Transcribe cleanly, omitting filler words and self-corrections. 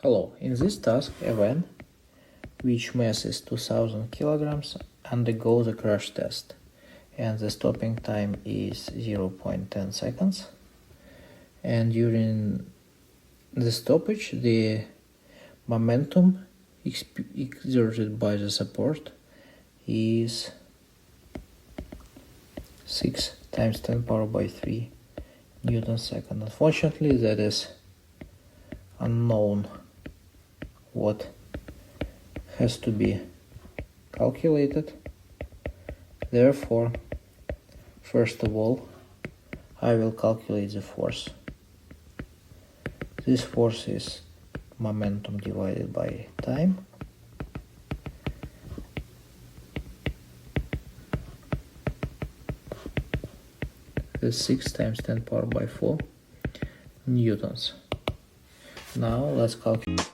Hello, in this task, a van, which mass is 2000 kilograms, undergoes a crash test, and the stopping time is 0.10 seconds. And during the stoppage, the momentum exerted by the support is 6 times 10 power by 3 Newton second. Unfortunately, that is unknown what has to be calculated. Therefore, first of all, I will calculate the force. This force is momentum divided by time. That's 6 times 10 power by 4 newtons. Now let's calculate.